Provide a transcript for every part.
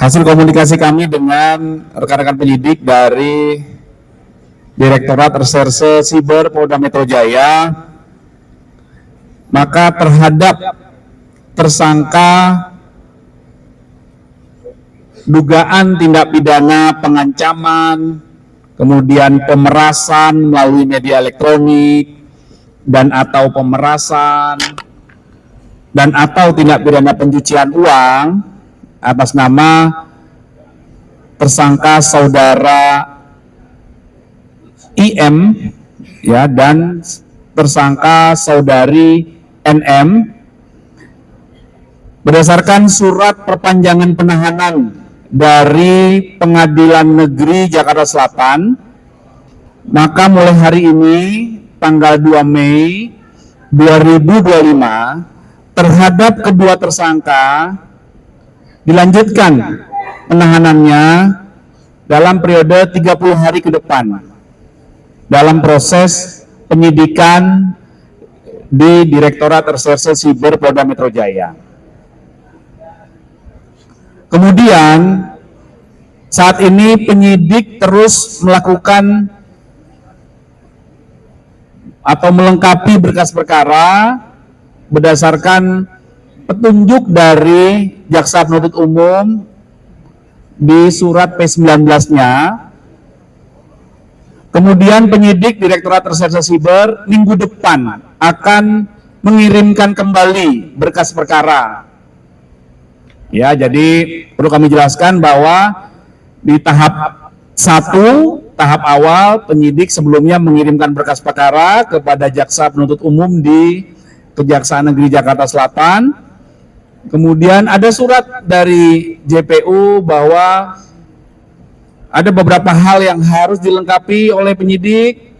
Hasil komunikasi kami dengan rekan-rekan penyidik dari Direktorat Reserse Siber Polda Metro Jaya, maka terhadap tersangka dugaan tindak pidana pengancaman, kemudian pemerasan melalui media elektronik, dan atau pemerasan, dan atau tindak pidana pencucian uang atas nama tersangka saudara IM ya dan tersangka saudari NM berdasarkan surat perpanjangan penahanan dari Pengadilan Negeri Jakarta Selatan, maka mulai hari ini tanggal 2 Mei 2025 terhadap kedua tersangka dilanjutkan penahanannya dalam periode 30 hari ke depan dalam proses penyidikan di Direktorat Reserse Siber Polda Metro Jaya. Kemudian saat ini penyidik terus melakukan atau melengkapi berkas perkara berdasarkan petunjuk dari Jaksa Penuntut Umum di surat P19-nya. Kemudian penyidik Direktorat Reserse Siber minggu depan akan mengirimkan kembali berkas perkara. Ya, jadi perlu kami jelaskan bahwa di tahap 1, tahap awal penyidik sebelumnya mengirimkan berkas perkara kepada Jaksa Penuntut Umum di Kejaksaan Negeri Jakarta Selatan. Kemudian ada surat dari JPU bahwa ada beberapa hal yang harus dilengkapi oleh penyidik.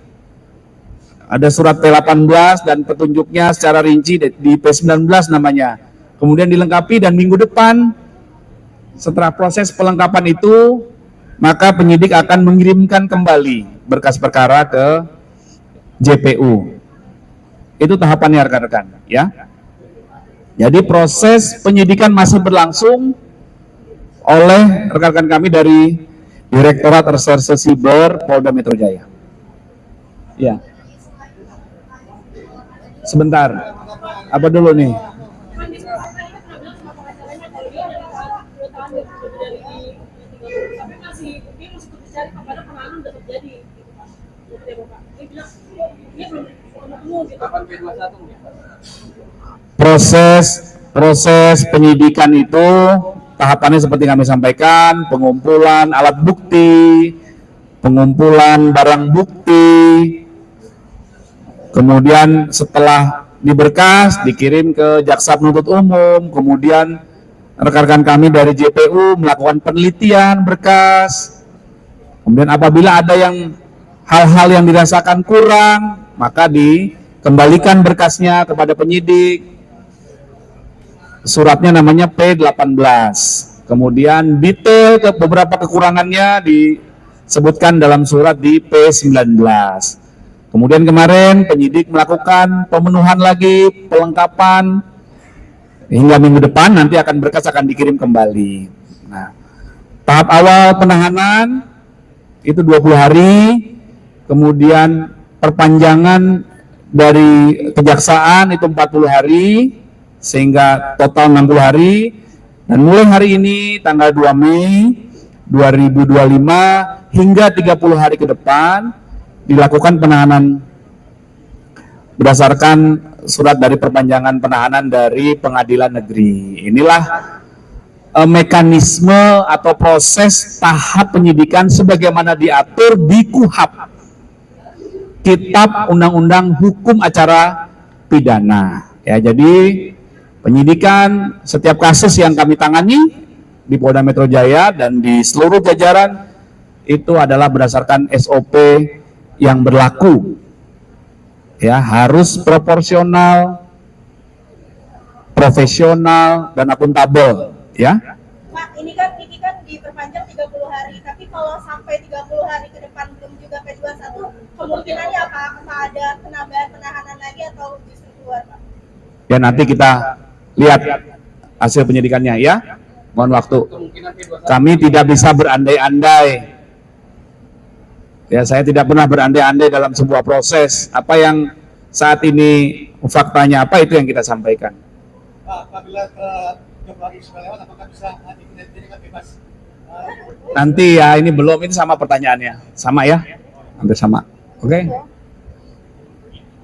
Ada surat P18 dan petunjuknya secara rinci di P19 namanya. Kemudian dilengkapi dan minggu depan setelah proses pelengkapan itu, maka penyidik akan mengirimkan kembali berkas perkara ke JPU. Itu tahapannya rekan-rekan, ya. Jadi proses penyidikan masih berlangsung oleh rekan-rekan kami dari Direktorat Reserse Siber Polda Metro Jaya. Ya. Sebentar. Apa dulu nih? Proses penyidikan itu tahapannya seperti kami sampaikan: pengumpulan alat bukti, pengumpulan barang bukti, kemudian setelah diberkas dikirim ke Jaksa Penuntut Umum, kemudian rekan-rekan kami dari JPU melakukan penelitian berkas, kemudian apabila ada yang hal-hal yang dirasakan kurang, maka dikembalikan berkasnya kepada penyidik. Suratnya namanya P18. Kemudian detail ke beberapa kekurangannya disebutkan dalam surat di P19. Kemudian kemarin penyidik melakukan pemenuhan lagi, pelengkapan, hingga minggu depan nanti berkas akan dikirim kembali. Nah, tahap awal penahanan itu 20 hari, kemudian perpanjangan dari kejaksaan itu 40 hari, sehingga total 60 hari, dan mulai hari ini tanggal 2 Mei 2025 hingga 30 hari ke depan dilakukan penahanan berdasarkan surat dari perpanjangan penahanan dari Pengadilan Negeri. Inilah mekanisme atau proses tahap penyidikan sebagaimana diatur di KUHAP, Kitab Undang-Undang Hukum Acara Pidana. Ya, jadi penyidikan setiap kasus yang kami tangani di Polda Metro Jaya dan di seluruh jajaran itu adalah berdasarkan SOP yang berlaku. Ya, harus proporsional, profesional, dan akuntabel, ya. Pak, ini kan diperpanjang 30 hari, tapi kalau sampai 30 hari ke depan belum juga P21, kemungkinannya apa ada penambahan penahanan lagi atau justru keluar, Pak? Ya, nanti kita lihat hasil penyidikannya, ya. Mohon waktu. Kami tidak bisa berandai-andai. Ya, saya tidak pernah berandai-andai dalam sebuah proses. Apa yang saat ini faktanya apa itu yang kita sampaikan. Pak, apabila Februari sudah lewat, apakah bisa dijadikan bebas? Nanti ya, ini belum, ini sama pertanyaannya. Sama ya? Hampir sama. Oke?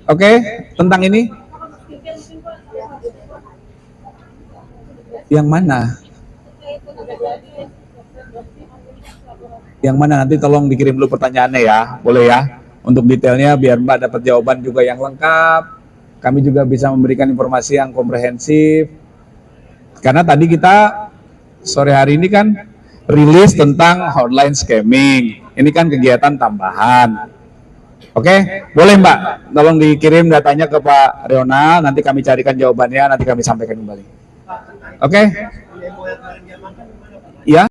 Oke, tentang ini? Yang mana? Yang mana nanti tolong dikirim dulu pertanyaannya ya, boleh ya? Untuk detailnya biar Mbak dapat jawaban juga yang lengkap. Kami juga bisa memberikan informasi yang komprehensif. Karena tadi kita sore hari ini kan rilis tentang online scamming. Ini kan kegiatan tambahan. Oke, boleh Mbak, tolong dikirim datanya ke Pak Reonal, nanti kami carikan jawabannya, nanti kami sampaikan kembali. Oke? Ya.